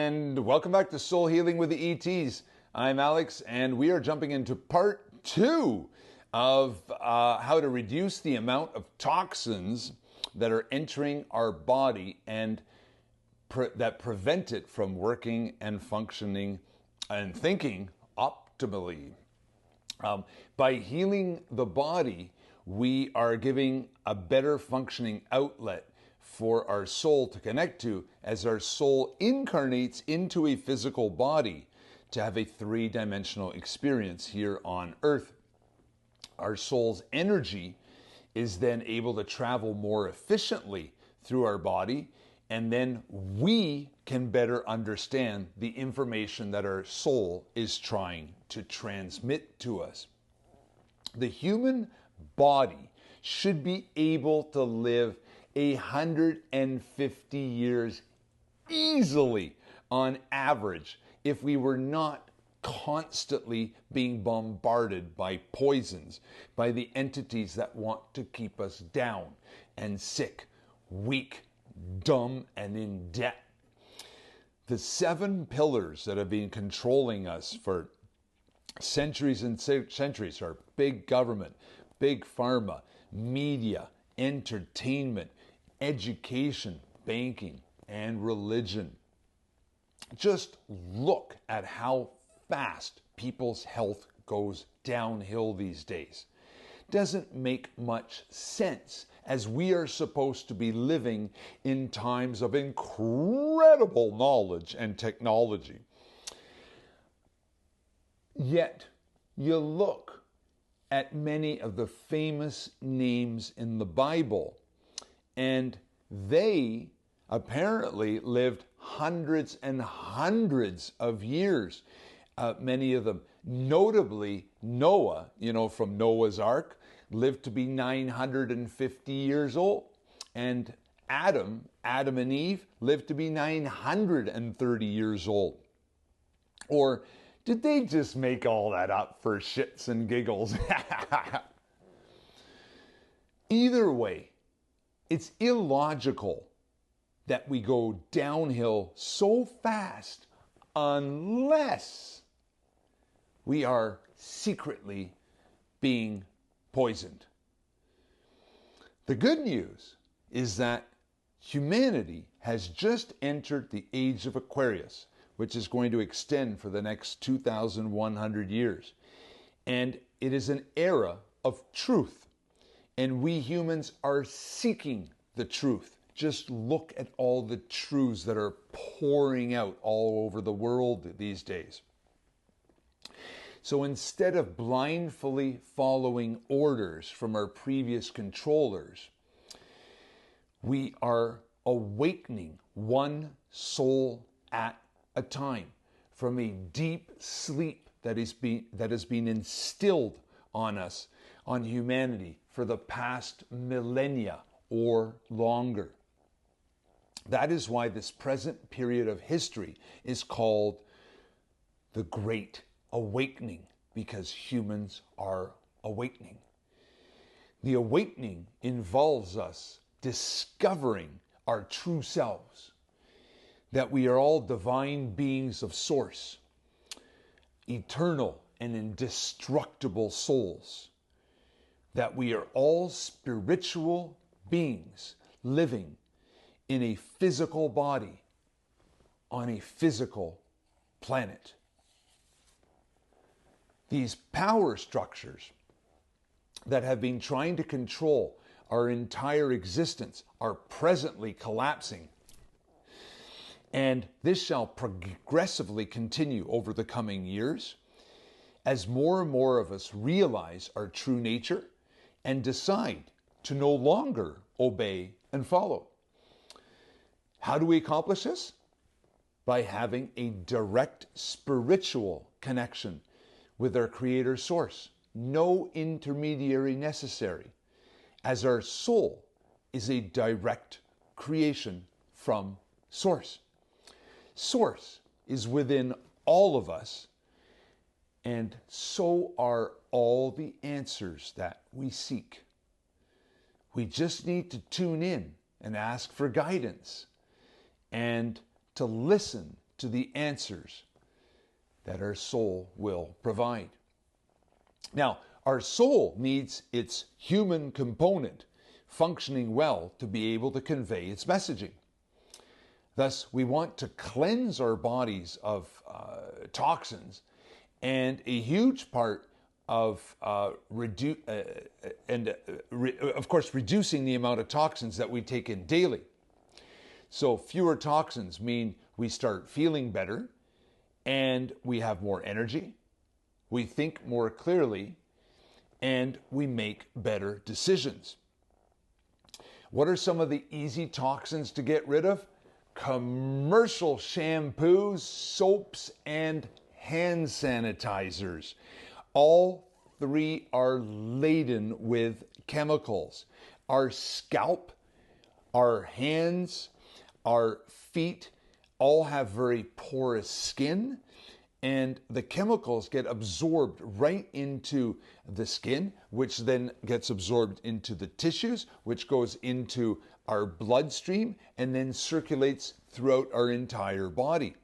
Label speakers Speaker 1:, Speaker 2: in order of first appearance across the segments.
Speaker 1: And welcome back to Soul Healing with the ETs. I'm Alex, and we are jumping into part 2 of how to reduce the amount of toxins that are entering our body and that prevent it from working and functioning and thinking optimally. By healing the body, we are giving a better functioning outlet for our soul to connect to as our soul incarnates into a physical body to have a three-dimensional experience here on Earth. Our soul's energy is then able to travel more efficiently through our body, and then we can better understand the information that our soul is trying to transmit to us. The human body should be able to live 150 years easily on average if we were not constantly being bombarded by poisons, by the entities that want to keep us down and sick, weak, dumb, and in debt. The 7 pillars that have been controlling us for centuries and centuries are big government, big pharma, media, entertainment, education, banking, and religion. Just look at how fast people's health goes downhill these days. Doesn't make much sense, as we are supposed to be living in times of incredible knowledge and technology. Yet, you look at many of the famous names in the Bible, and they apparently lived hundreds and hundreds of years, many of them. Notably, Noah, from Noah's Ark, lived to be 950 years old. And Adam and Eve, lived to be 930 years old. Or did they just make all that up for shits and giggles? Either way, it's illogical that we go downhill so fast unless we are secretly being poisoned. The good news is that humanity has just entered the age of Aquarius, which is going to extend for the next 2,100 years. And it is an era of truth. And we humans are seeking the truth. Just look at all the truths that are pouring out all over the world these days. So instead of blindly following orders from our previous controllers, we are awakening one soul at a time from a deep sleep that has been instilled on us, on humanity, for the past millennia or longer. That is why this present period of history is called the Great Awakening, because humans are awakening. The awakening involves us discovering our true selves, that we are all divine beings of source, eternal and indestructible souls, that we are all spiritual beings living in a physical body on a physical planet. These power structures that have been trying to control our entire existence are presently collapsing. And this shall progressively continue over the coming years as more and more of us realize our true nature and decide to no longer obey and follow. How do we accomplish this? By having a direct spiritual connection with our Creator Source. No intermediary necessary, as our soul is a direct creation from Source. Source is within all of us, and so are all the answers that we seek. We just need to tune in and ask for guidance and to listen to the answers that our soul will provide. Now, our soul needs its human component functioning well to be able to convey its messaging. Thus, we want to cleanse our bodies of toxins, and a huge part of reducing the amount of toxins that we take in daily. So fewer toxins mean we start feeling better, and we have more energy, we think more clearly, and we make better decisions. What are some of the easy toxins to get rid of? Commercial shampoos, soaps, and hand sanitizers. All three are laden with chemicals. Our scalp, our hands, our feet all have very porous skin, and the chemicals get absorbed right into the skin, which then gets absorbed into the tissues, which goes into our bloodstream and then circulates throughout our entire body.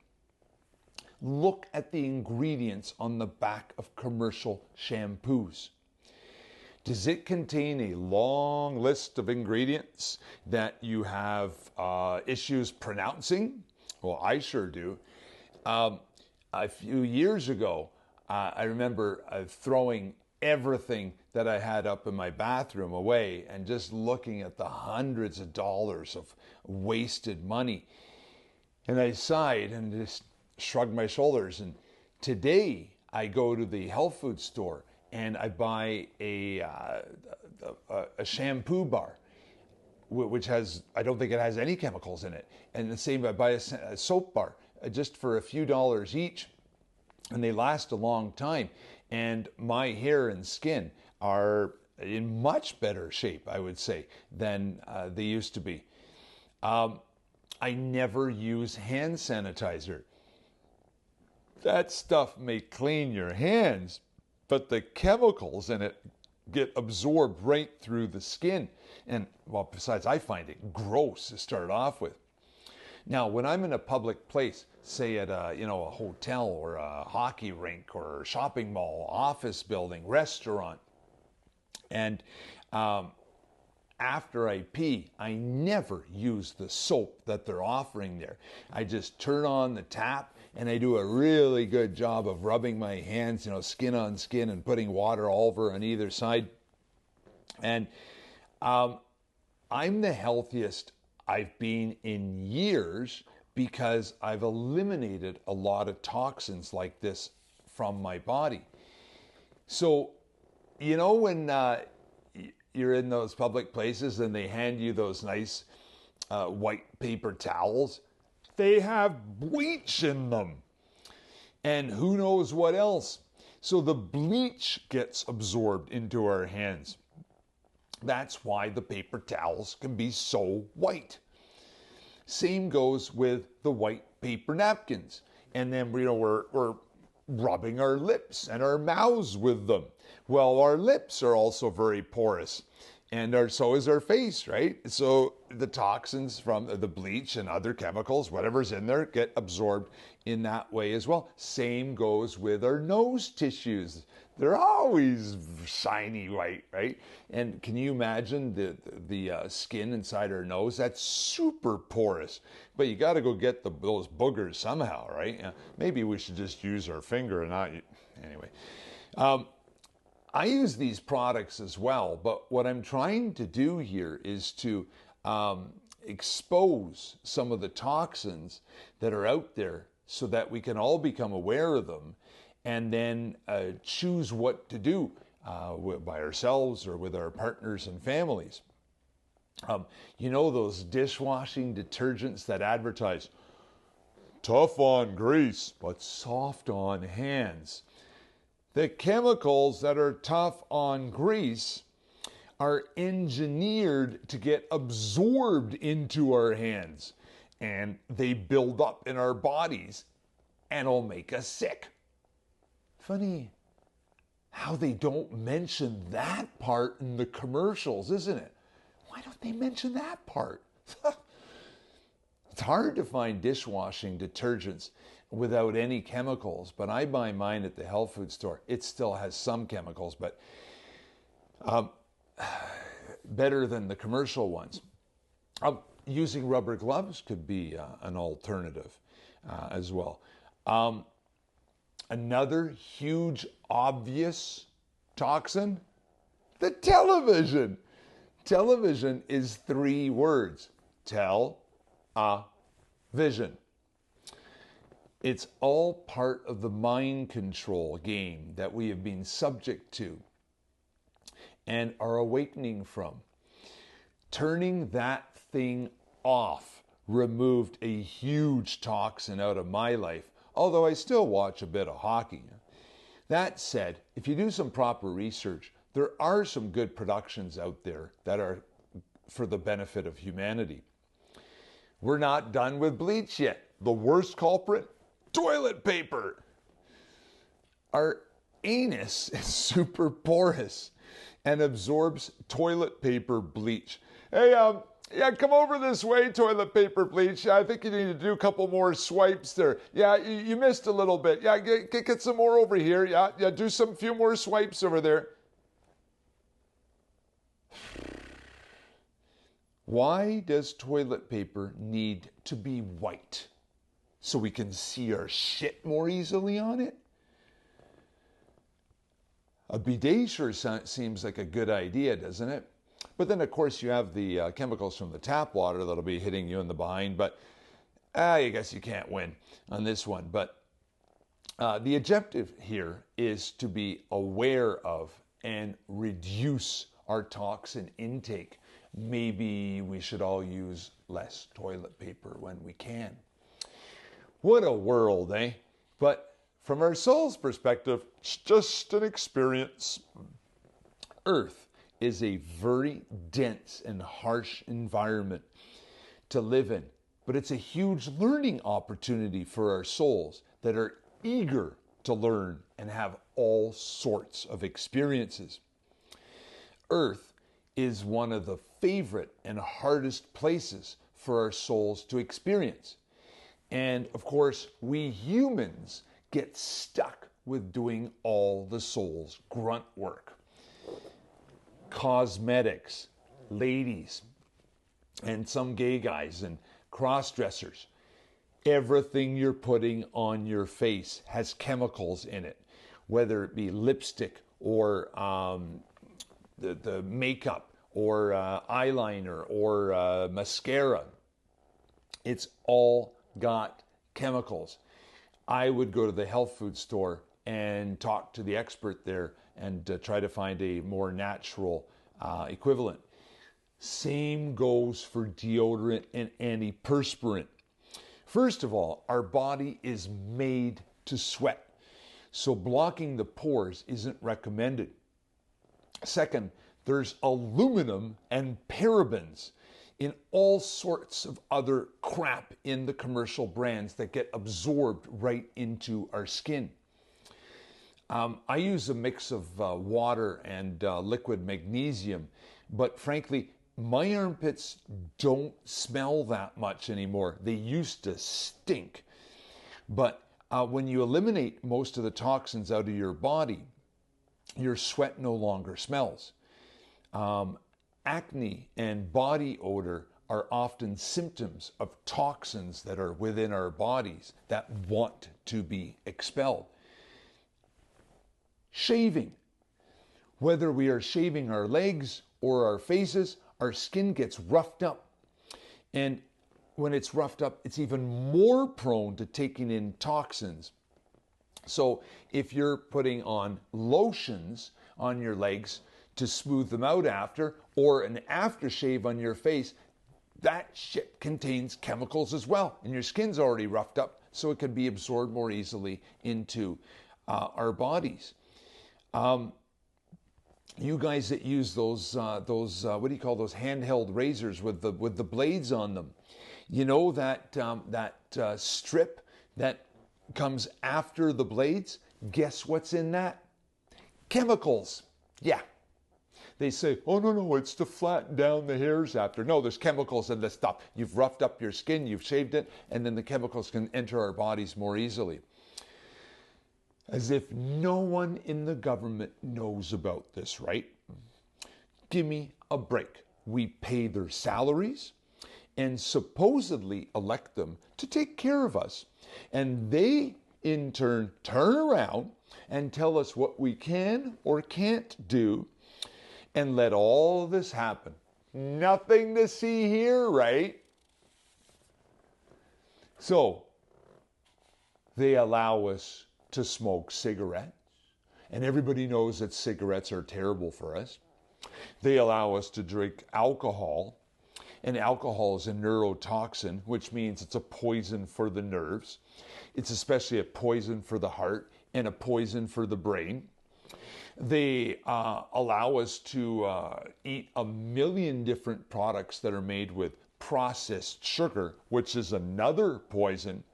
Speaker 1: Look at the ingredients on the back of commercial shampoos. Does it contain a long list of ingredients that you have issues pronouncing? Well, I sure do. A few years ago, I remember throwing everything that I had up in my bathroom away and just looking at the hundreds of dollars of wasted money. And I sighed and just shrugged my shoulders. And today I go to the health food store and I buy a shampoo bar, which has, I don't think it has any chemicals in it. And the same, I buy a soap bar just for a few dollars each, and they last a long time. And my hair and skin are in much better shape, I would say, than they used to be. I never use hand sanitizer. That stuff may clean your hands, but the chemicals in it get absorbed right through the skin. And, well, besides, I find it gross to start off with. Now, when I'm in a public place, say at a hotel or a hockey rink or a shopping mall, office building, restaurant, and after I pee, I never use the soap that they're offering there. I just turn on the tap and I do a really good job of rubbing my hands, skin on skin, and putting water all over on either side. And I'm the healthiest I've been in years because I've eliminated a lot of toxins like this from my body. So, when you're in those public places and they hand you those nice white paper towels, they have bleach in them. And who knows what else. So the bleach gets absorbed into our hands. That's why the paper towels can be so white. Same goes with the white paper napkins. And then, we're rubbing our lips and our mouths with them. Well, our lips are also very porous, and so is our face, right? So the toxins from the bleach and other chemicals, whatever's in there, get absorbed in that way as well. Same goes with our nose tissues. They're always shiny white, right? And can you imagine the skin inside our nose? That's super porous. But you got to go get those boogers somehow, right? Maybe we should just use our finger and not... Anyway. I use these products as well, but what I'm trying to do here is to expose some of the toxins that are out there so that we can all become aware of them and then choose what to do by ourselves or with our partners and families. Those dishwashing detergents that advertise tough on grease but soft on hands. The chemicals that are tough on grease are engineered to get absorbed into our hands, and they build up in our bodies and will make us sick. Funny how they don't mention that part in the commercials, isn't it? Why don't they mention that part? It's hard to find dishwashing detergents without any chemicals, but I buy mine at the health food store. It still has some chemicals, but better than the commercial ones. Using rubber gloves could be an alternative as well. Another huge, obvious toxin, the television. Television is 3 words. Vision. It's all part of the mind control game that we have been subject to and are awakening from. Turning that thing off removed a huge toxin out of my life, although I still watch a bit of hockey. That said, if you do some proper research, there are some good productions out there that are for the benefit of humanity. We're not done with bleach yet. The worst culprit? Toilet paper. Our anus is super porous and absorbs toilet paper bleach. Hey, yeah, come over this way, toilet paper bleach. Yeah, I think you need to do a couple more swipes there. Yeah, you missed a little bit. Yeah, get some more over here. Yeah, do some few more swipes over there. Why does toilet paper need to be white? So we can see our shit more easily on it? A bidet sure seems like a good idea, doesn't it? But then, of course, you have the chemicals from the tap water that'll be hitting you in the behind. But I guess you can't win on this one. But the objective here is to be aware of and reduce our toxin intake. Maybe we should all use less toilet paper when we can. What a world, eh? But from our soul's perspective, it's just an experience. Earth is a very dense and harsh environment to live in, but it's a huge learning opportunity for our souls that are eager to learn and have all sorts of experiences. Earth is one of the favorite and hardest places for our souls to experience. And of course, we humans get stuck with doing all the soul's grunt work. Cosmetics, ladies, and some gay guys and cross-dressers. Everything you're putting on your face has chemicals in it, whether it be lipstick or the makeup or eyeliner or mascara. It's all got chemicals. I would go to the health food store and talk to the expert there and try to find a more natural equivalent. Same goes for deodorant and antiperspirant. First of all, our body is made to sweat, so blocking the pores isn't recommended. Second, there's aluminum and parabens in all sorts of other crap in the commercial brands that get absorbed right into our skin. I use a mix of water and liquid magnesium, but frankly, my armpits don't smell that much anymore. They used to stink. But when you eliminate most of the toxins out of your body, your sweat no longer smells. Acne and body odor are often symptoms of toxins that are within our bodies that want to be expelled. Shaving. Whether we are shaving our legs or our faces, our skin gets roughed up. And when it's roughed up, it's even more prone to taking in toxins. So if you're putting on lotions on your legs to smooth them out after, or an aftershave on your face, that shit contains chemicals as well. And your skin's already roughed up, so it can be absorbed more easily into our bodies. You guys that use those what do you call those handheld razors with the blades on them? You know that strip that comes after the blades? Guess what's in that? Chemicals. Yeah. They say, oh, no, it's to flatten down the hairs after. No, there's chemicals in this stuff. You've roughed up your skin, you've shaved it, and then the chemicals can enter our bodies more easily. As if no one in the government knows about this, right? Give me a break. We pay their salaries and supposedly elect them to take care of us. And they, in turn, turn around and tell us what we can or can't do and let all this happen. Nothing to see here, right? So, they allow us to smoke cigarettes, and everybody knows that cigarettes are terrible for us. They allow us to drink alcohol, and alcohol is a neurotoxin, which means it's a poison for the nerves. It's especially a poison for the heart and a poison for the brain. They allow us to eat a million different products that are made with processed sugar, which is another poison.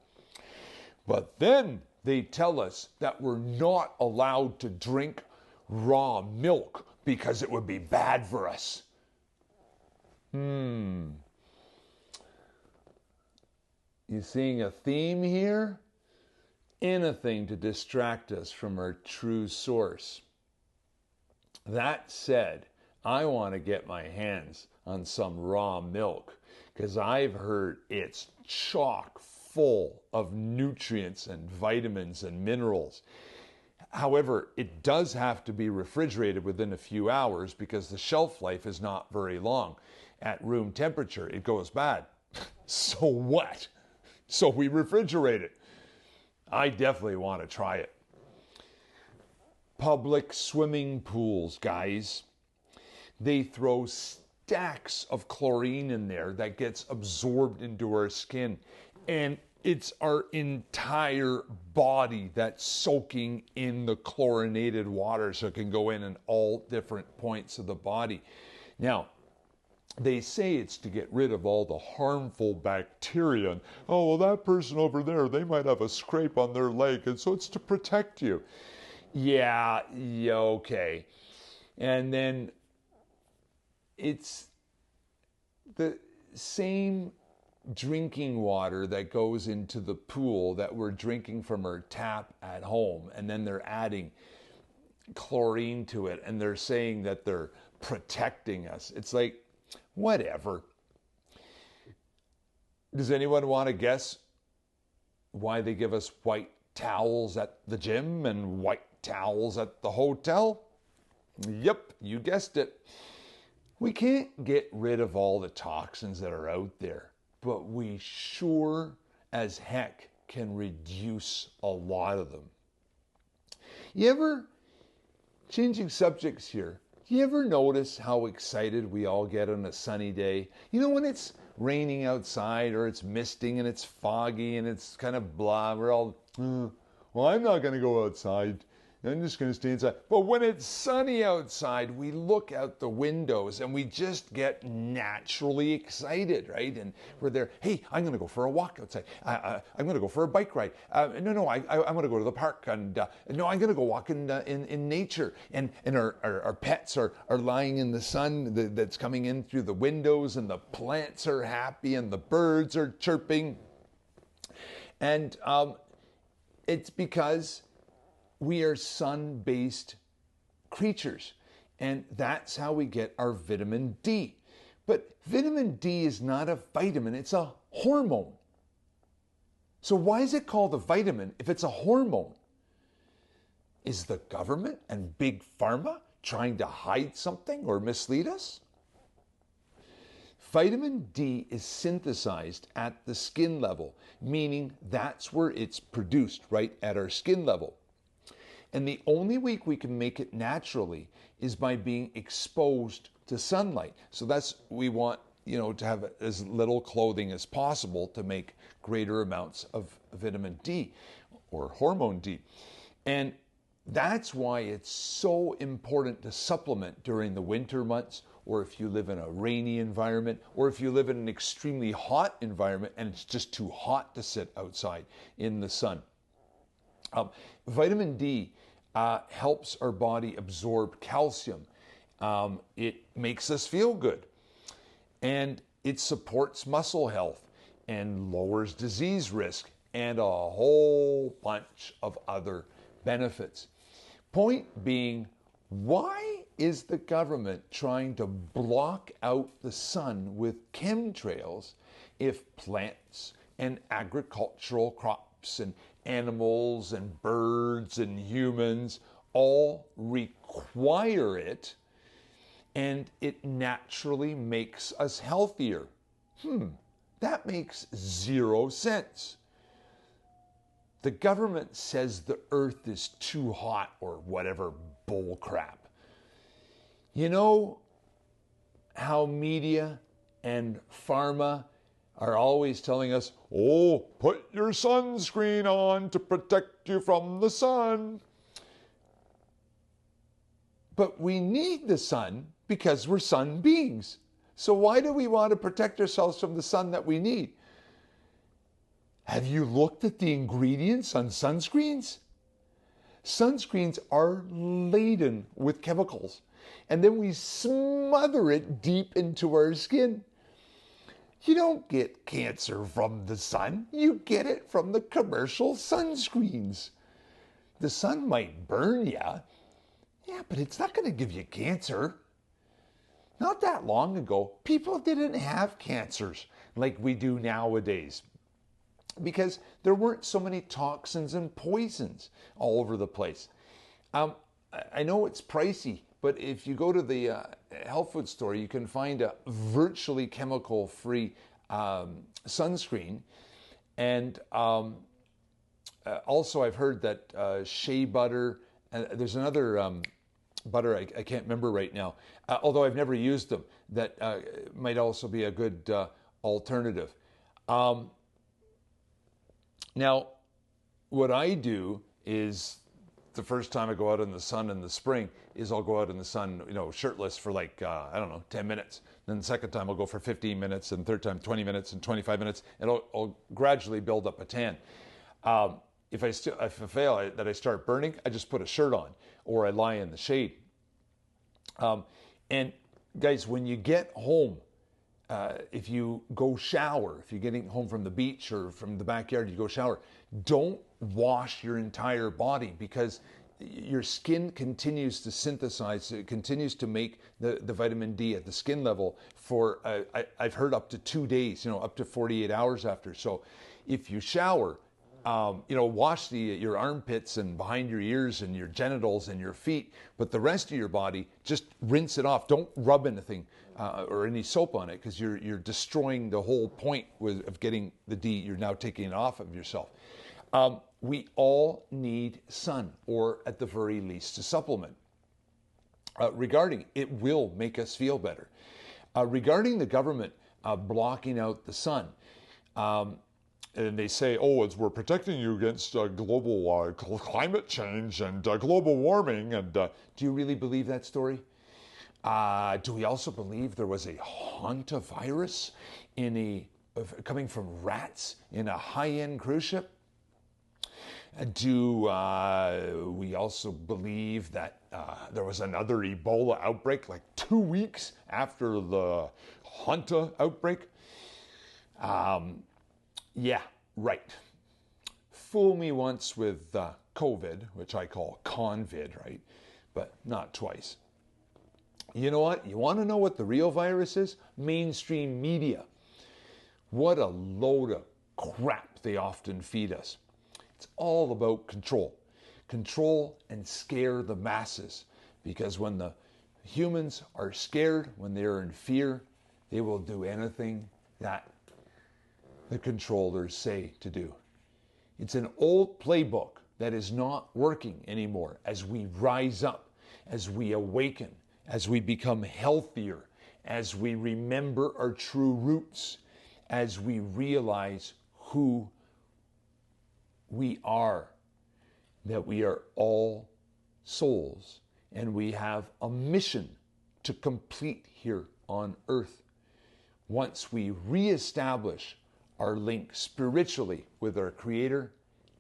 Speaker 1: But then they tell us that we're not allowed to drink raw milk because it would be bad for us. You seeing a theme here? Anything to distract us from our true source. That said, I want to get my hands on some raw milk because I've heard it's chock full of nutrients and vitamins and minerals. However, it does have to be refrigerated within a few hours because the shelf life is not very long. At room temperature, it goes bad. So what? So we refrigerate it. I definitely want to try it. Public swimming pools, guys. They throw stacks of chlorine in there that gets absorbed into our skin. And it's our entire body that's soaking in the chlorinated water, so it can go in all different points of the body. Now, they say it's to get rid of all the harmful bacteria. And, oh, well, that person over there, they might have a scrape on their leg, and so it's to protect you. Yeah, okay. And then it's the same drinking water that goes into the pool that we're drinking from our tap at home, and then they're adding chlorine to it, and they're saying that they're protecting us. It's like, whatever. Does anyone want to guess why they give us white towels at the gym and white towels at the hotel? Yep, you guessed it. We can't get rid of all the toxins that are out there, but we sure as heck can reduce a lot of them. You ever, changing subjects here, do you ever notice how excited we all get on a sunny day? You know, when it's raining outside or it's misting and it's foggy and it's kind of blah, we're all, well, I'm not going to go outside. I'm just going to stay inside. But when it's sunny outside, we look out the windows and we just get naturally excited, right? And we're there, hey, I'm going to go for a walk outside. I'm going to go for a bike ride. I'm going to go to the park. And no, I'm going to go walk in nature. And our pets are lying in the sun that's coming in through the windows, and the plants are happy and the birds are chirping. And it's because we are sun-based creatures, and that's how we get our vitamin D. But vitamin D is not a vitamin, it's a hormone. So why is it called a vitamin if it's a hormone? Is the government and big pharma trying to hide something or mislead us? Vitamin D is synthesized at the skin level, meaning that's where it's produced, right at our skin level. And the only way we can make it naturally is by being exposed to sunlight. So we want, to have as little clothing as possible to make greater amounts of vitamin D or hormone D. And that's why it's so important to supplement during the winter months, or if you live in a rainy environment, or if you live in an extremely hot environment and it's just too hot to sit outside in the sun. Vitamin D helps our body absorb calcium. It makes us feel good. And it supports muscle health and lowers disease risk and a whole bunch of other benefits. Point being, why is the government trying to block out the sun with chemtrails if plants and agricultural crops and animals and birds and humans all require it, and it naturally makes us healthier? That makes zero sense. The government says the earth is too hot or whatever bull crap. You know how media and pharma are always telling us, oh, put your sunscreen on to protect you from the sun. But we need the sun because we're sun beings. So why do we want to protect ourselves from the sun that we need? Have you looked at the ingredients on sunscreens? Sunscreens are laden with chemicals, and then we smother it deep into our skin. You don't get cancer from the sun. You get it from the commercial sunscreens. The sun might burn you. Yeah, but it's not going to give you cancer. Not that long ago, people didn't have cancers like we do nowadays because there weren't so many toxins and poisons all over the place. I know it's pricey, but if you go to the health food store, you can find a virtually chemical-free sunscreen. And also I've heard that shea butter, there's another butter I can't remember right now, although I've never used them, that might also be a good alternative. Now, what I do is the first time I go out in the sun in the spring is I'll go out in the sun, shirtless for like, 10 minutes. Then the second time I'll go for 15 minutes, and third time 20 minutes and 25 minutes, and I'll gradually build up a tan. If I fail, that I start burning, I just put a shirt on or I lie in the shade. And guys, when you get home, if you go shower, if you're getting home from the beach or from the backyard, you go shower, don't wash your entire body because your skin continues to synthesize, it continues to make the vitamin D at the skin level for, I've heard up to 2 days, up to 48 hours after. So if you shower, wash your armpits and behind your ears and your genitals and your feet, but the rest of your body, just rinse it off. Don't rub anything or any soap on it because you're destroying the whole point of getting the D. You're now taking it off of yourself. We all need sun, or at the very least, a supplement. Regarding it will make us feel better. Regarding the government blocking out the sun, and they say, we're protecting you against global climate change and global warming. And do you really believe that story? Do we also believe there was a hantavirus coming from rats in a high-end cruise ship? Do we also believe that there was another Ebola outbreak like 2 weeks after the Hanta outbreak? Yeah, right. Fool me once with COVID, which I call convid, right? But not twice. You know what? You want to know what the real virus is? Mainstream media. What a load of crap they often feed us. It's all about control. Control and scare the masses. Because when the humans are scared, when they're in fear, they will do anything that the controllers say to do. It's an old playbook that is not working anymore as we rise up, as we awaken, as we become healthier, as we remember our true roots, as we realize who we are, that we are all souls and we have a mission to complete here on earth. Once we reestablish our link spiritually with our Creator,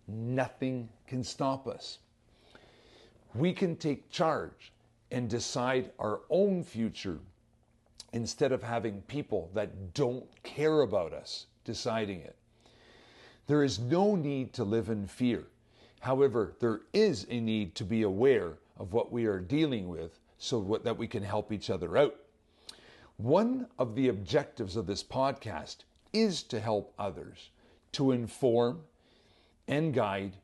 Speaker 1: nothing can stop us. We can take charge and decide our own future instead of having people that don't care about us deciding it. There is no need to live in fear. However, there is a need to be aware of what we are dealing with so that we can help each other out. One of the objectives of this podcast is to help others, to inform and guide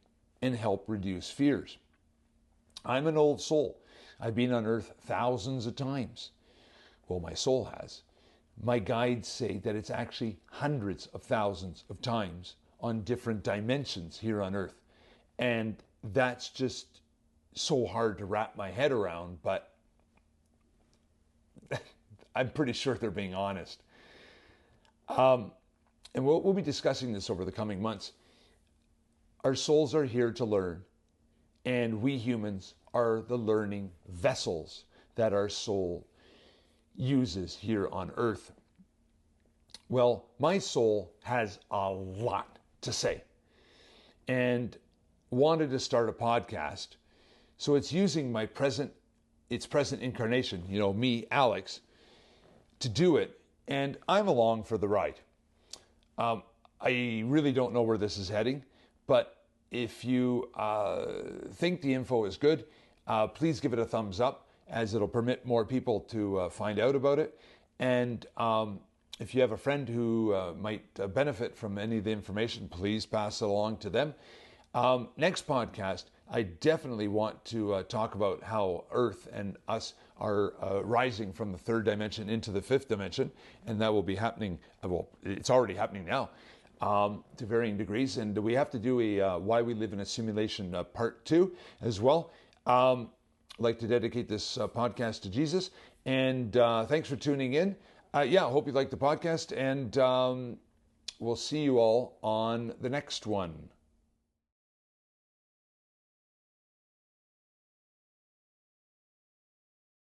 Speaker 1: and help reduce fears. I'm an old soul. I've been on earth thousands of times. Well, my soul has. My guides say that it's actually hundreds of thousands of times on different dimensions here on earth. And that's just so hard to wrap my head around, but I'm pretty sure they're being honest. And we'll be discussing this over the coming months. Our souls are here to learn, and we humans are the learning vessels that our soul uses here on earth. Well, my soul has a lot to say and wanted to start a podcast. So it's using its present incarnation, me, Alex, to do it. And I'm along for the ride. I really don't know where this is heading, but if you think the info is good, please give it a thumbs up, as it'll permit more people to find out about it. And if you have a friend who might benefit from any of the information, please pass it along to them. Next podcast, I definitely want to talk about how Earth and us are rising from the third dimension into the fifth dimension, and that will be happening, well, it's already happening now, to varying degrees. And we have to do a Why We Live in a Simulation part 2 as well. I'd like to dedicate this podcast to Jesus, and thanks for tuning in. I hope you liked the podcast, and we'll see you all on the next one.